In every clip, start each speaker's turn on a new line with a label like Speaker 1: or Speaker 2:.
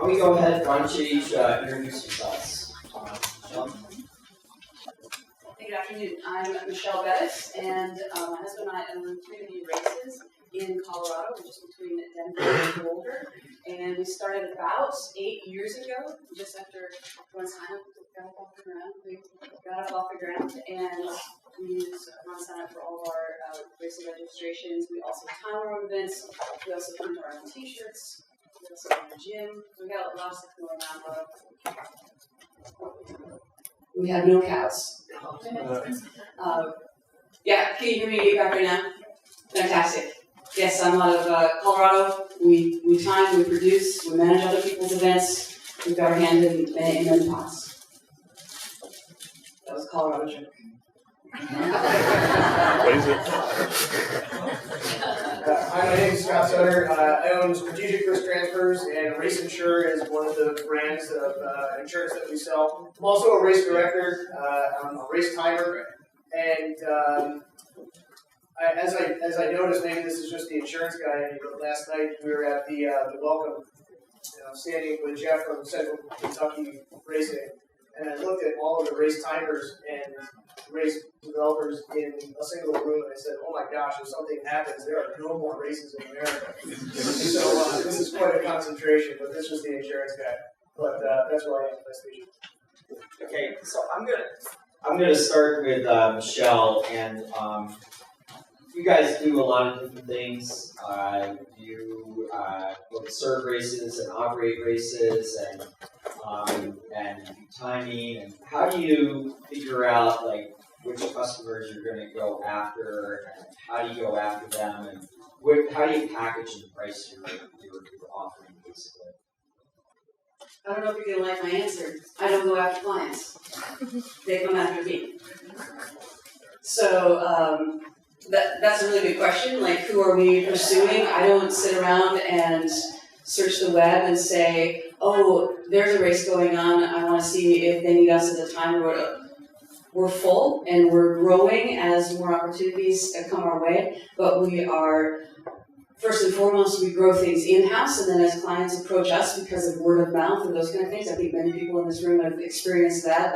Speaker 1: don't we go ahead, why don't you each introduce yourselves? Michelle?
Speaker 2: Good afternoon. I'm Michelle Bettis, and my husband and I own 3 mini races in Colorado, which is between Denver and Boulder. And we started about 8 years ago, just after RunSignup got off the ground. We got us off the ground, and we use RunSignup for all of our racing registrations. We also time our own events. We also print our own T-shirts. We also run a gym. We got a lot of stuff going on. We have no cows. Yeah, can you hear me back right now? Fantastic. Yes, I'm out of Colorado. We time, we produce, we manage other people's events. We've got our hand in many pots. That was a Colorado joke.
Speaker 3: What is it?
Speaker 4: Hi, my name is Scott Sutter. I own Strategic Risk Transfers, and Race Insure is one of the brands of insurance that we sell. I'm also a race director. I'm a race timer, and as I noticed, maybe this is just the insurance guy. But last night we were at the welcome, standing with Jeff from Central Kentucky Racing, and I looked at all of the race timers and race developers in a single room, and I said, "Oh my gosh! If something happens, there are no more races in America." So this is quite a concentration. But this was the insurance guy. But that's where I am. Nice to meet you.
Speaker 1: Okay, so I'm gonna start with Michelle, and you guys do a lot of different things. You both serve races and operate races, and do timing. And how do you figure out which customers you're going to go after, and how do you go after them, and how do you package and price your offering, basically?
Speaker 2: I don't know if you're going to like my answer. I don't go after clients. They come after me. So that's a really good question. Who are we pursuing? I don't sit around and search the web and say, oh, there's a race going on. I want to see if they need us at the time. We're full and we're growing as more opportunities come our way. But we are, first and foremost, we grow things in-house, and then as clients approach us because of word of mouth and those kind of things, I think many people in this room have experienced that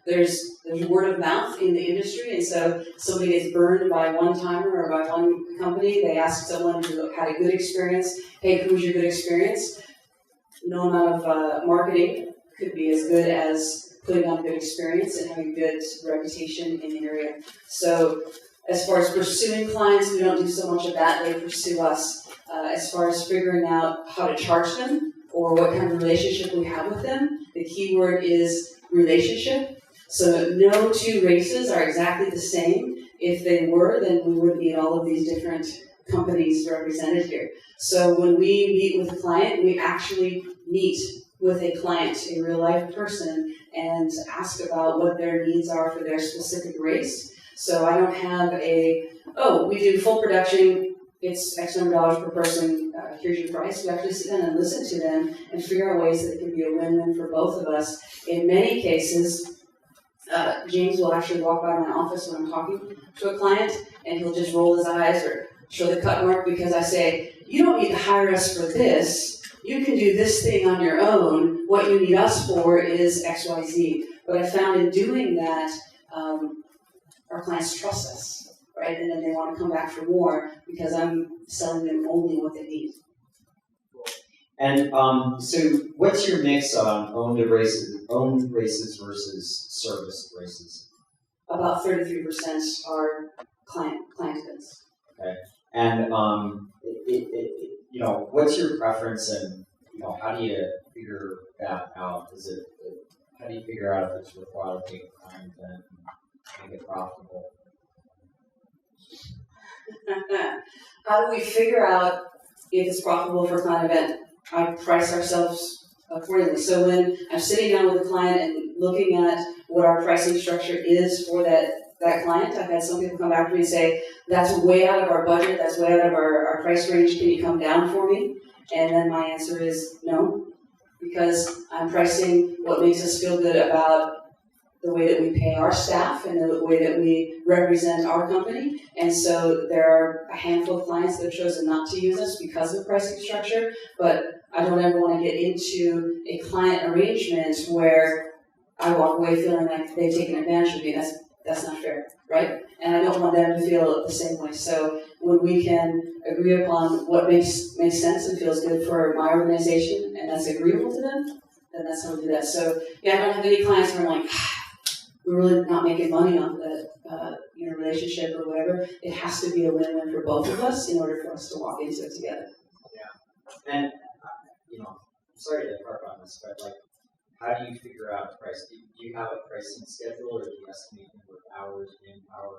Speaker 2: there's word of mouth in the industry, and so somebody gets burned by one timer or by one company. They ask someone who had a good experience, hey, who's your good experience? No amount of marketing could be as good as putting on good experience and having good reputation in the area. So as far as pursuing clients, we don't do so much of that. They pursue us. As far as figuring out how to charge them or what kind of relationship we have with them, the key word is relationship. So no 2 races are exactly the same. If they were, then we wouldn't need all of these different companies represented here. So when we meet with a client, we actually meet with a client, a real life person, and ask about what their needs are for their specific race. So I don't have we do full production, it's X number of dollars per person, here's your price. We actually sit down and listen to them and figure out ways that it can be a win-win for both of us. In many cases, James will actually walk by my office when I'm talking to a client, and he'll just roll his eyes or show the cut mark because I say, you don't need to hire us for this. You can do this thing on your own. What you need us for is X, Y, Z. But I found in doing that, our clients trust us, right? And then they want to come back for more because I'm selling them only what they need.
Speaker 1: And so what's your mix on owned races versus service races?
Speaker 2: About 33% are client events.
Speaker 1: Okay. And what's your preference, and how do you figure that out? How do you figure out if it's worthwhile to take a client event and make it profitable?
Speaker 2: How do we figure out if it's profitable for a client event? I price ourselves accordingly. So when I'm sitting down with a client and looking at what our pricing structure is for that client, I've had some people come back to me and say, that's way out of our budget, that's way out of our price range, can you come down for me? And then my answer is no, because I'm pricing what makes us feel good about the way that we pay our staff and the way that we represent our company. And so there are a handful of clients that have chosen not to use us because of pricing structure, but I don't ever want to get into a client arrangement where I walk away feeling like they've taken advantage of me. That's not fair, right? And I don't want them to feel the same way. So when we can agree upon what makes sense and feels good for my organization and that's agreeable to them, then that's how we do that. So yeah, I don't have any clients where I'm like, we're really not making money off that relationship or whatever. It has to be a win-win for both of us in order for us to walk into it together.
Speaker 1: Yeah, and sorry to harp on this, but like, how do you figure out a price? Do you have a pricing schedule, or do you estimate number of hours, manpower?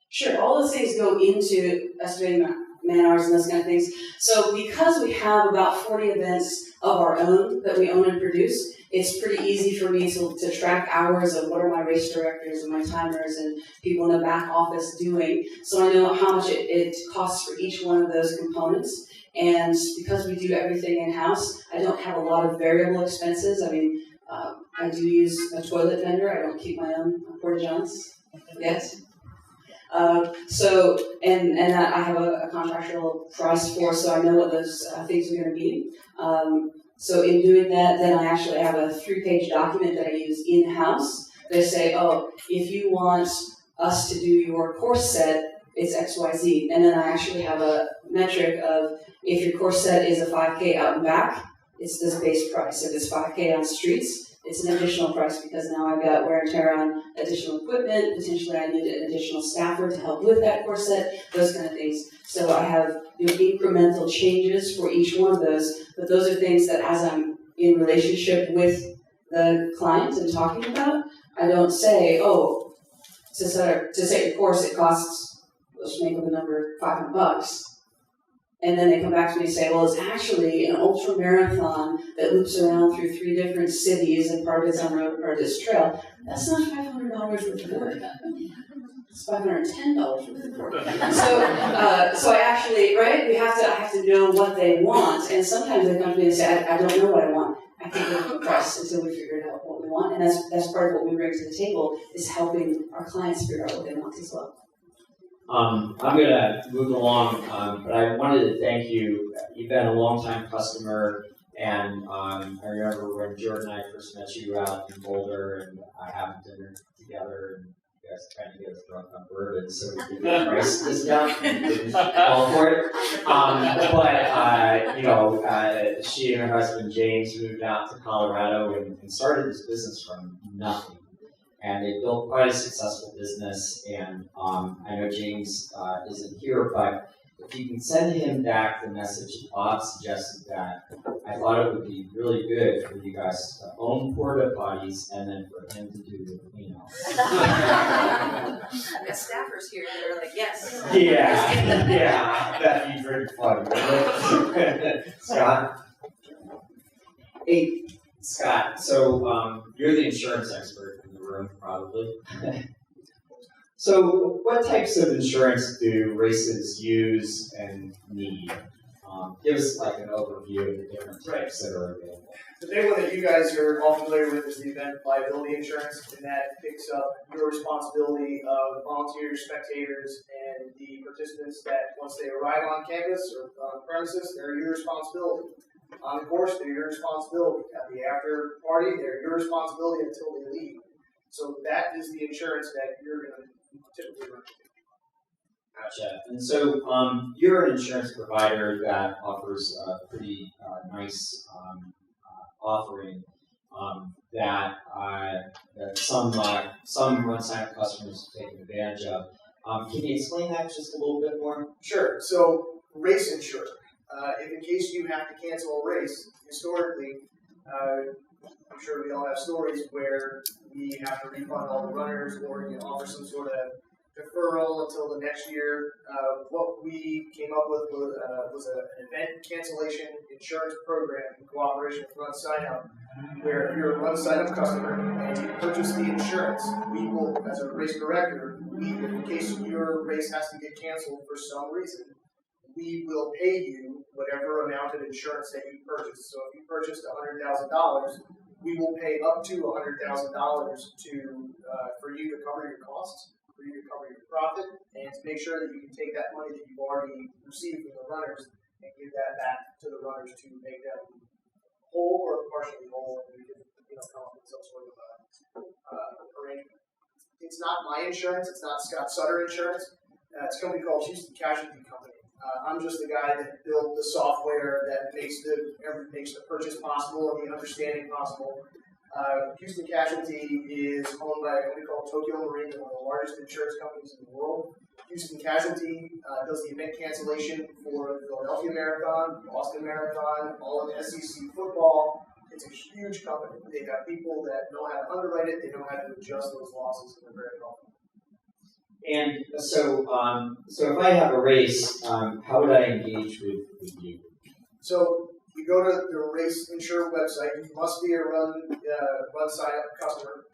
Speaker 2: Sure, all those things go into estimating man hours and those kind of things. So because we have about 40 events of our own that we own and produce, it's pretty easy for me to track hours of what are my race directors and my timers and people in the back office doing. So I know how much it costs for each one of those components. And because we do everything in-house, I don't have a lot of variable expenses. I mean, I do use a toilet vendor. I don't keep my own porta-johns yet. And that I have a contractual price for, so I know what those things are going to be. So in doing that, then I actually have a 3-page document that I use in-house. They say, oh, if you want us to do your course set, it's XYZ. And then I actually have a metric of if your course set is a 5K out and back, it's this base price. If it's 5K on streets, it's an additional price because now I've got wear and tear on additional equipment. Potentially I need an additional staffer to help with that course set, those kind of things. So I have incremental changes for each one of those, but those are things that as I'm in relationship with the client and talking about, I don't say, oh, to set your course it costs, let's make up a number, $500. And then they come back to me and say, well, it's actually an ultra marathon that loops around through 3 different cities and part of it's on road, part of it's trail. That's not $500 worth of work. It's $510 worth of work. So I actually, right, I have to know what they want. And sometimes they come to me and say, I don't know what I want. I can't give them a price until we figure out what we want. And that's part of what we bring to the table is helping our clients figure out what they want as well.
Speaker 1: I'm going to move along, but I wanted to thank you. You've been a long-time customer, and I remember when Jordan and I first met you out in Boulder, and I had dinner together, and you guys trying to get us drunk on bourbon so we could get a price discount. Didn't fall for it. But she and her husband James moved out to Colorado and started this business from nothing. And they built quite a successful business, and I know James isn't here, but if you can send him back the message that Bob suggested that, I thought it would be really good for you guys to own porta potties and then for him to do the cleanup.
Speaker 3: The staffers here that are like, yes.
Speaker 1: Yeah, that'd be very fun, wouldn't it? Scott? Hey, Scott, so you're the insurance expert in the room, probably. So what types of insurance do races use and need? Give us like an overview of the different types that are available.
Speaker 4: The big one that you guys are all familiar with is the event liability insurance, and that picks up your responsibility of volunteers, spectators, and the participants that once they arrive on campus or on premises, they're your responsibility. On the course, they're your responsibility. At the after party, they're your responsibility until they leave. So that is the insurance that you're going to typically run.
Speaker 1: Gotcha. And so you're an insurance provider that offers a pretty nice offering that some RunSignup customers have taken advantage of. Can you explain that just a little bit more?
Speaker 4: Sure. So race insurance. If in case you have to cancel a race, historically, I'm sure we all have stories where we have to refund all the runners or offer some sort of deferral until the next year. What we came up with was an event cancellation insurance program in cooperation with RunSignup, where if you're a RunSignup customer and you purchase the insurance, we will, as a race director, in case your race has to get canceled for some reason, we will pay you whatever amount of insurance that you purchased. So if you purchased $100,000, we will pay up to $100,000 for you to cover your costs, for you to cover your profit, and to make sure that you can take that money that you've already received from the runners and give that back to the runners to make them whole or partially whole, and we can come up with some sort of arrangement. It's not my insurance. It's not Scott Sutter Insurance. It's a company called Houston Casualty Company. I'm just the guy that built the software that makes the purchase possible and the understanding possible. Houston Casualty is owned by a company called Tokyo Marine, one of the largest insurance companies in the world. Houston Casualty does the event cancellation for the Philadelphia Marathon, Boston Marathon, all of SEC football. It's a huge company. They got people that know how to underwrite it. They know how to adjust those losses, and they're very helpful.
Speaker 1: And so if I have a race, how would I engage with you?
Speaker 4: So you go to the Race Insure website. You must be a RunSignup customer.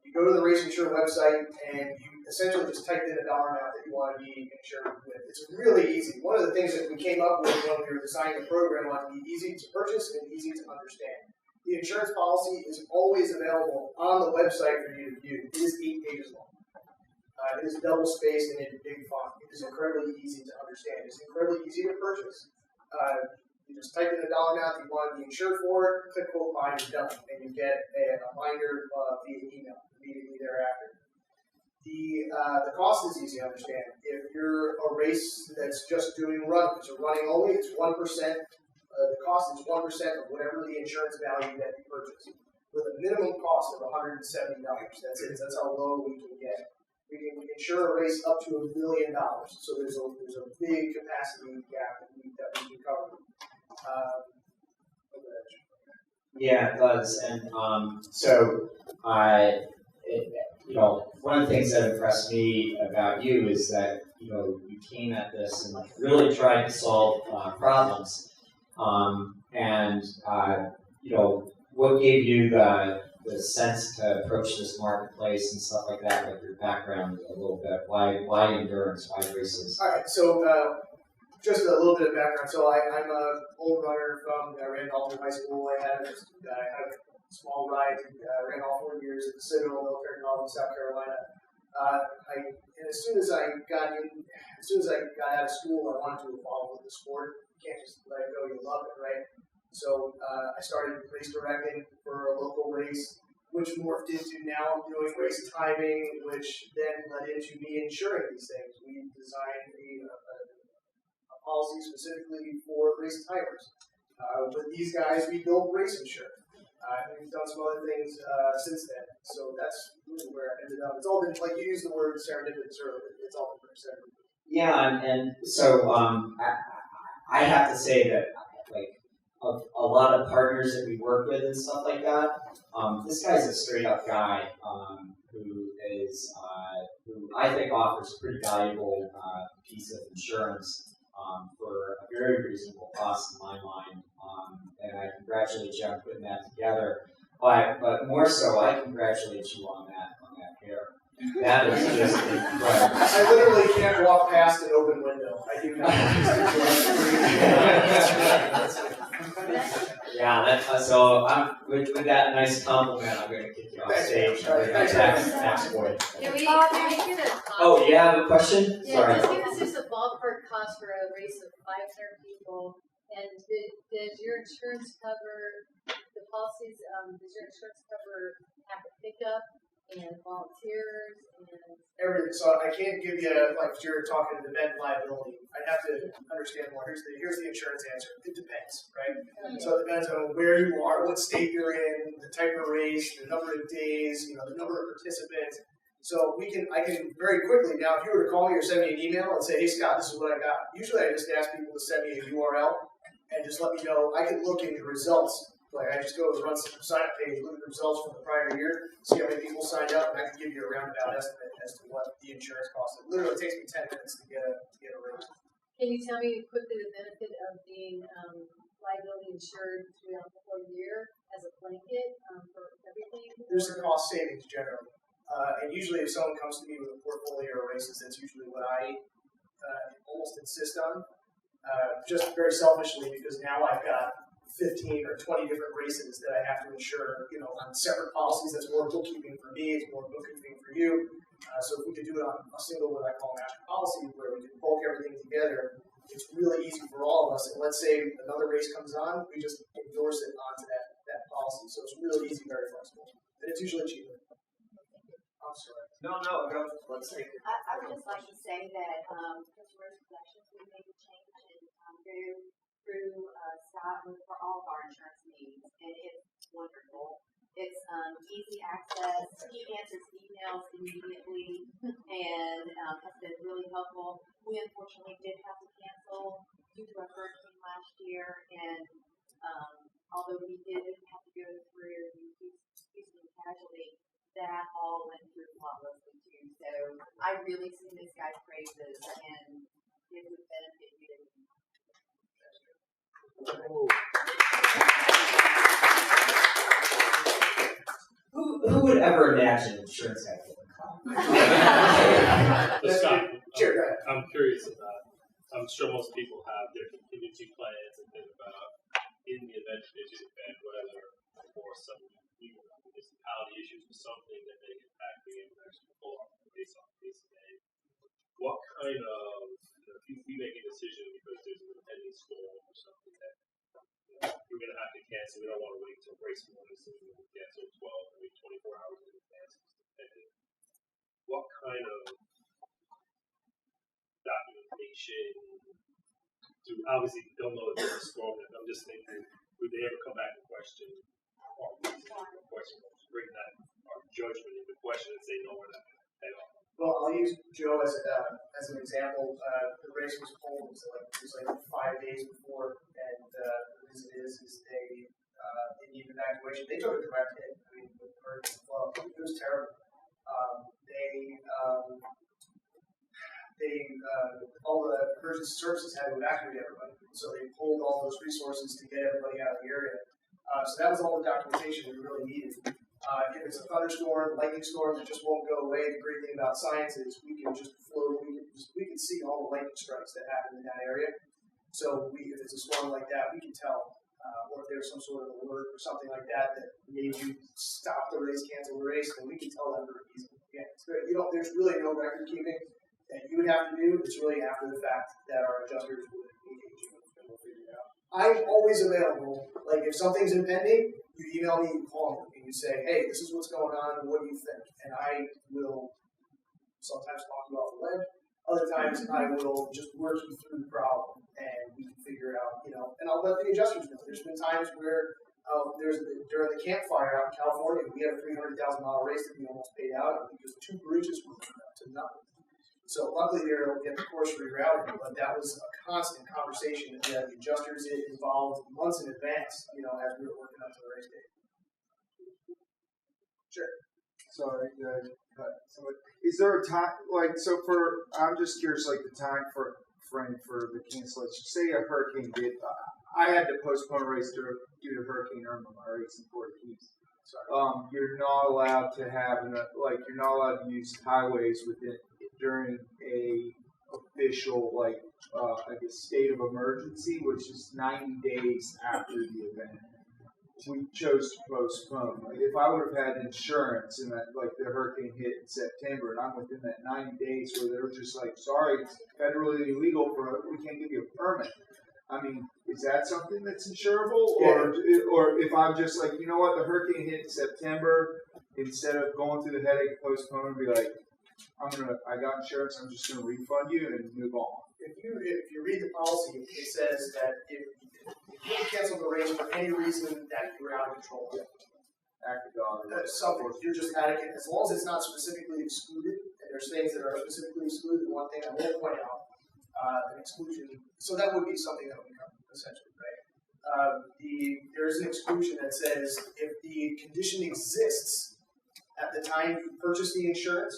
Speaker 4: You go to the Race Insure website and you essentially just type in a dollar amount that you want to be insured with. It's really easy. One of the things that we came up with when we were designing the program was to be easy to purchase and easy to understand. The insurance policy is always available on the website for you to view. It is 8 pages long. It is double spaced and in big font. It is incredibly easy to understand. It's incredibly easy to purchase. You just type in the dollar amount that you want to be insured for, click quote bind, you're done, and you get a binder via email immediately thereafter. The cost is easy to understand. If you're a race that's just doing running, so running only, it's 1%. The cost is 1% of whatever the insurance value that you purchase, with a minimum cost of $170. That's it. That's how low we can get. We can insure a race up to $1 million. So there's a big capacity gap that we can cover.
Speaker 1: Yeah, it does. And one of the things that impressed me about you is that you came at this and really tried to solve problems. What gave you the sense to approach this marketplace and stuff like that, like your background a little bit? Why endurance? Why races?
Speaker 4: All right, so just a little bit of background. So I'm an old runner from Randolph High School. I had a small ride, ran all 4 years at the Citadel Military College in South Carolina. And as soon as I got out of school, I wanted to evolve with the sport. You can't just let it go; you love it, right? So I started race directing for a local race, which morphed into now I'm doing race timing, which then led into me insuring these things. We designed a policy specifically for race timers. With these guys, we built Race Insure. And we've done some other things since then. So that's really where I ended up. It's all been, like you used the word serendipitous earlier, it's all been serendipitous.
Speaker 1: Yeah, and so I have to say that of a lot of partners that we work with and stuff like that, this guy's a straight up guy who I think offers a pretty valuable piece of insurance for a very reasonable cost in my mind. And I congratulate you on putting that together. But more so, I congratulate you on that pair. That is just incredible.
Speaker 4: I literally can't walk past an open window. I do not.
Speaker 1: Yeah, so with that nice compliment, I'm going to kick you off stage. Next point.
Speaker 3: Can we get a cost?
Speaker 1: Oh, you have a question?
Speaker 3: Yeah,
Speaker 1: Sorry.
Speaker 3: just give us just a ballpark cost for a race of 500 people. And does your insurance cover the policies? Does your insurance cover half a pickup and volunteers and
Speaker 4: everything? So I can't give you if you're talking event liability. I'd have to understand more. Here's the insurance answer. It depends, right?
Speaker 3: Okay.
Speaker 4: So it depends on where you are, what state you're in, the type of race, the number of days, the number of participants. So I can very quickly now. If you were to call me or send me an email and say, "Hey Scott, this is what I got," usually I just ask people to send me a URL and just let me know. I can look in the results. I just go to the RunSignup page, look at the results from the prior year, see how many people signed up, and I can give you a roundabout estimate as to what the insurance costs. It literally takes me 10 minutes to get a rate.
Speaker 3: can you tell me quickly the benefit of being liability insured throughout the whole year as a blanket for everything?
Speaker 4: There's the cost savings generally. And usually if someone comes to me with a portfolio of races, that's usually what I almost insist on. Just very selfishly, because now I've got 15 or 20 different races that I have to insure, on separate policies. That's more bookkeeping for me, it's more bookkeeping for you. So if we could do it on a single, what I call master policy, where we can bulk everything together, it's really easy for all of us. And let's say another race comes on, we just endorse it onto that policy. So it's really easy, very flexible. And it's usually cheaper. I'm sorry. No, go. Let's take it.
Speaker 5: I would just like to say that customers' collections, we made a change and through Scott for all of our insurance needs, and it's wonderful. It's easy access. He answers emails immediately and has been really helpful. We unfortunately did have to cancel due to a hurricane last year, and although we did have to go through Houston casualty, that all went through flawlessly too. So I really sing this guy's praises, and it would benefit you.
Speaker 1: Who would ever imagine insurance guy getting caught?
Speaker 6: So Scott,
Speaker 4: Sure, go ahead.
Speaker 6: I'm curious about, I'm sure most people have their contingency plans and think about in the event that you defend whatever, or some municipality issues with something that they impact the international pull off based on this day. What kind of, if we make a decision because there's an impending storm or something that we're going to have to cancel, we don't want to wait until race morning, so we can cancel 12, maybe 24 hours in advance. What kind of documentation obviously don't know if there's a storm, and I'm just thinking, would they ever come back and question our reason, question, bring that our judgment into question and say, no, we're not going to pay off?
Speaker 4: Well, I'll use Joe as an example. The race was pulled. It was like 5 days before, and the reason is they in the evacuation they took a direct hit. I mean, with the hurricane flow, it was terrible. All the emergency services had to evacuate everybody, so they pulled all those resources to get everybody out of the area. So that was all the documentation we really needed. If it's a thunderstorm, lightning storm that just won't go away, the great thing about science is we can just float, we can see all the lightning strikes that happen in that area. So if it's a storm like that, we can tell. Or if there's some sort of alert or something like that that made you stop the race, cancel the race, then we can tell that very easily. Yeah, there's really no record keeping that you would have to do. It's really after the fact that our adjusters would engage you and we'll figure it out. I'm always available. Like if something's impending, you email me, you call me, and you say, hey, this is what's going on, and what do you think? And I will sometimes talk you off the ledge. Other times I will just work you through the problem, and we can figure out, and I'll let the adjusters know. There's been times where during the campfire out in California, we had a $300,000 race that we almost paid out because 2 bridges were turned up to nothing. So luckily they were able to get the course rerouted, but that was a constant conversation that the adjusters involved months in advance, as we were working up to the race day. Sure.
Speaker 7: Sorry, so is there a time, I'm just curious, the time frame for the cancellation. Say a hurricane did, I had to postpone a race due to Hurricane Irma, my race in Florida Keys. You're not allowed to have, you're not allowed to use highways during a official, state of emergency, which is 90 days after the event. We chose to postpone. If I would have had insurance and that, the hurricane hit in September, and I'm within that 90 days where they were just sorry, it's federally illegal we can't give you a permit. I mean, is that something that's insurable?
Speaker 4: Yeah.
Speaker 7: Or if I'm just you know what, the hurricane hit in September, instead of going through the headache of postponing, be I got insurance, I'm just gonna refund you and move on.
Speaker 4: If you read the policy, it says that if you cancel the race for any reason that you're out of control.
Speaker 7: Act of God.
Speaker 4: Something you're just advocate, as long as it's not specifically excluded, and there's things that are specifically excluded. One thing I will point out, an exclusion. So that would be something that would come essentially, right? There's an exclusion that says if the condition exists at the time you purchase the insurance,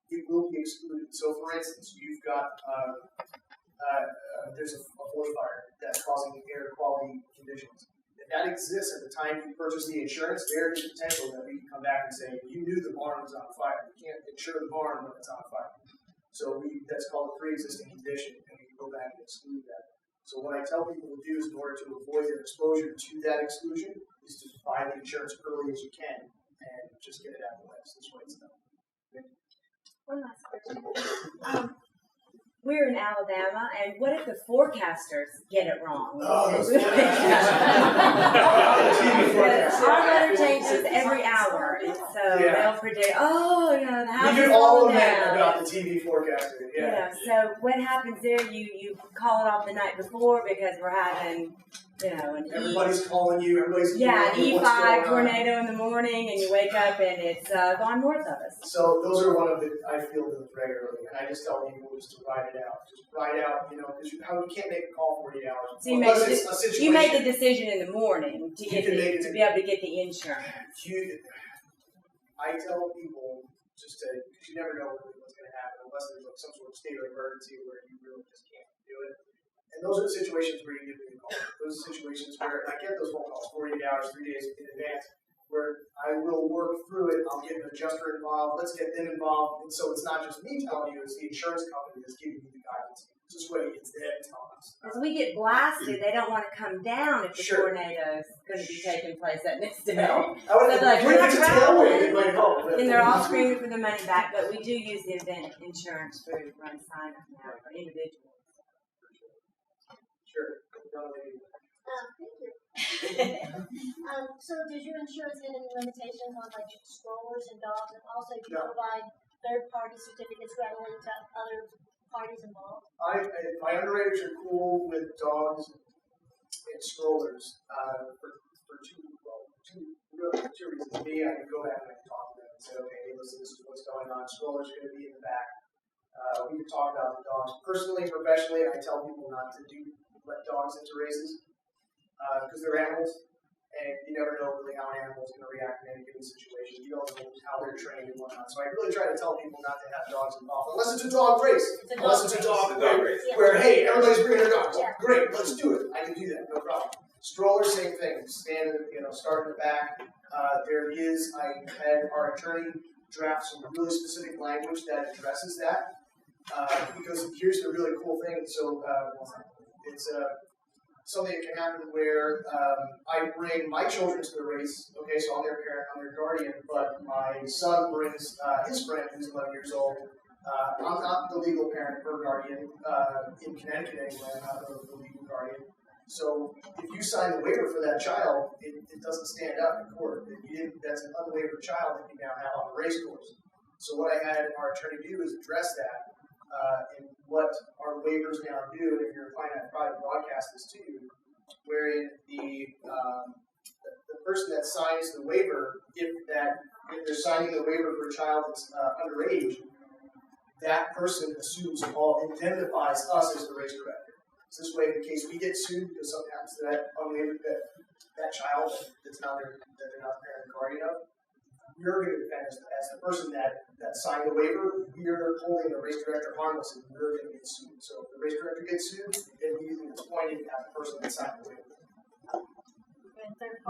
Speaker 4: it will be excluded. So, for instance, you've got there's a forest fire that's causing air quality conditions. If that exists at the time you purchase the insurance, there is potential that we can come back and say you knew the barn was on fire. You can't insure the barn when it's on fire. So that's called a pre-existing condition, and we can go back and exclude that. So what I tell people to do is, in order to avoid their exposure to that exclusion, is to buy the insurance early as you can and just get it out of the way. So this way it's done.
Speaker 8: One last question. We're in Alabama, and what if the forecasters get it wrong?
Speaker 4: Oh, those
Speaker 8: Our weather changes every hour, and so they'll predict, the house
Speaker 4: We
Speaker 8: is
Speaker 4: do all
Speaker 8: falling
Speaker 4: of that
Speaker 8: down.
Speaker 4: about the TV forecasting. Yeah.
Speaker 8: So what happens there? You call it off the night before because we're having, an
Speaker 4: Everybody's calling you. Everybody's
Speaker 8: an
Speaker 4: emailing you what's
Speaker 8: E5
Speaker 4: going on.
Speaker 8: tornado in the morning, and you wake up and it's gone north of us.
Speaker 4: So those are one of the I feel them regularly, and I just tell people just to write it out. Just write out, because you can't make a call 48 hours.
Speaker 8: So you
Speaker 4: Unless
Speaker 8: make
Speaker 4: it's a situation.
Speaker 8: you make the decision in the morning to
Speaker 4: You can make it
Speaker 8: to be able to get the insurance.
Speaker 4: I tell people just to, because you never know really what's going to happen unless there's like some sort of state of emergency where you really just can't do it. And those are the situations where you give me a call. Those are situations where I get those phone calls 48 hours, 3 days in advance, where I will work through it. I'll get an adjuster involved. Let's get them involved. And so it's not just me telling you; it's the insurance company that's giving you the guidance. This way, it's them telling us.
Speaker 8: As we get blasted, they don't want to come down if the
Speaker 4: Sure.
Speaker 8: tornado's going to be taking place that next day.
Speaker 4: No, I would
Speaker 8: So they're like,
Speaker 4: if
Speaker 8: we're
Speaker 4: it's a
Speaker 8: not
Speaker 4: tailwind,
Speaker 8: traveling.
Speaker 4: it might help.
Speaker 8: And they're all screaming for the money back, but we do use the event insurance through RunSignup now for individuals.
Speaker 4: Sure.
Speaker 3: Thank you. So does your insurance have any limitations on like strollers and dogs, and also do you
Speaker 4: No.
Speaker 3: provide third-party certificates readily to other parties involved?
Speaker 4: My underwriters are cool with dogs and strollers for two reasons. Me, I can go back and I can talk to them and say, okay, hey, listen, this is what's going on. Strollers are going to be in the back. We can talk about the dogs. Personally and professionally, I tell people not to let dogs into races because they're animals. And you never know really how an animal is going to react in any given situation. You don't know how they're trained and whatnot. So I really try to tell people not to have dogs involved, unless it's a dog race. Unless it's a dog race. Where, hey, everybody's bringing their dogs.
Speaker 3: Yeah.
Speaker 4: Great, let's do it. I can do that, no problem. Stroller, same thing. Start in the back. I had our attorney draft some really specific language that addresses that. Because here's the really cool thing. So it's something that can happen where I bring my children to the race. Okay, so I'm their parent, I'm their guardian, but my son brings his friend who's 11 years old. I'm not the legal parent or guardian in Connecticut anyway. I'm not the legal guardian. So if you sign the waiver for that child, it doesn't stand up in court. That's an unwaivered child that you now have on the race course. So what I had our attorney do is address that. And what our waivers now do, and if you're a client, I'd probably broadcast this to you, wherein the person that signs the waiver, if they're signing the waiver for a child that's underage, that person indemnifies us as the race director. So this way, in case we get sued because something happens to that child that they're not the parent or guardian of, you're going to defend us as the person that signed the waiver. We're holding the race director harmless, and we're going to get sued. So if the race director gets sued, then immediately it's pointed at the person that signed the waiver.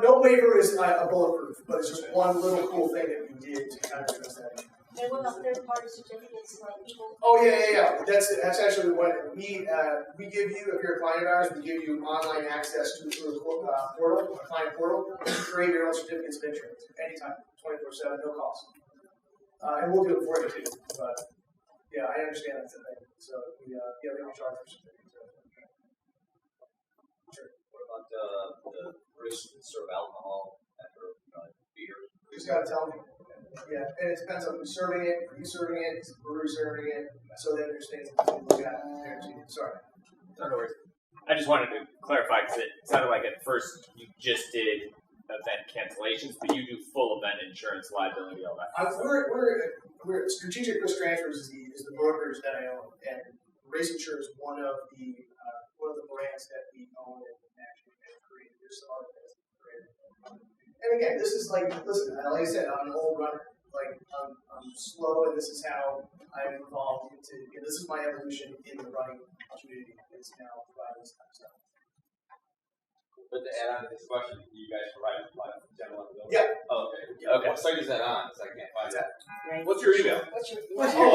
Speaker 4: No waiver is a bulletproof, but it's just one little cool thing that we did to kind of address that.
Speaker 3: And what about third-party certificates, like people?
Speaker 4: Oh yeah. That's actually what we give you. If you're a client of ours, we give you online access to a portal, a client portal, to create your own certificates of insurance anytime, 24/7, no cost. And we'll do it for you too. But yeah, I understand that's a thing. So we don't charge for certificates. Sure.
Speaker 9: What about the race that serve alcohol after beer?
Speaker 4: You just gotta tell me. Yeah, and it depends on who's serving it, who's serving it, is the brewery serving it. So then there's things that you look at there too. Sorry.
Speaker 10: No worries. I just wanted to clarify because it sounded like at first you just did event cancellations, but you do full event insurance, liability, all that.
Speaker 4: We're Strategic Risk Transfers is the brokers that I own, and Race Insure is one of the brands that we own and actually created. There's some other things that we created. And again, this is like I said, I'm an old runner. Like I'm slow, and this is how I've evolved into. This is my evolution in the running community. It's now providing this kind of stuff.
Speaker 9: But to add on to this question, do you guys provide general liability?
Speaker 4: Yeah.
Speaker 9: Oh, okay.
Speaker 10: Okay.
Speaker 9: What site is that on? Because I can't find it.
Speaker 10: What's your email?
Speaker 4: What's your
Speaker 5: What's your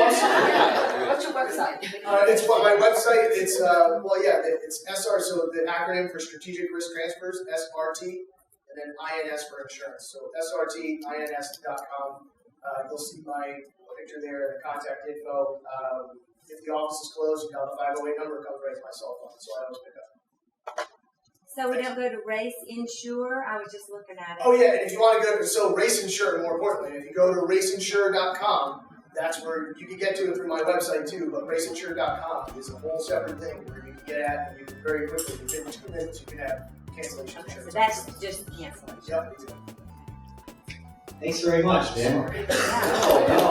Speaker 5: website?
Speaker 4: It's my website. It's it's SR. So the acronym for Strategic Risk Transfers, SRT, and then INS for insurance. So SRTINS.com. You'll see my picture there and the contact info. If the office is closed, the 508 number comes right to my cell phone, so I always pick up.
Speaker 8: So we don't go to Race Insure? I was just looking at it.
Speaker 4: Oh yeah, and if you want to go to Race Insure, more importantly, if you go to raceinsure.com, that's where you can get to it through my website too. But raceinsure.com is a whole separate thing where you can get at and you can very quickly, within 2 minutes, you can have cancellation
Speaker 8: Okay,
Speaker 4: insurance.
Speaker 8: so that's just cancellation.
Speaker 4: Yep, exactly.
Speaker 1: Thanks very much, Ben.
Speaker 8: Yeah.
Speaker 1: Oh, no.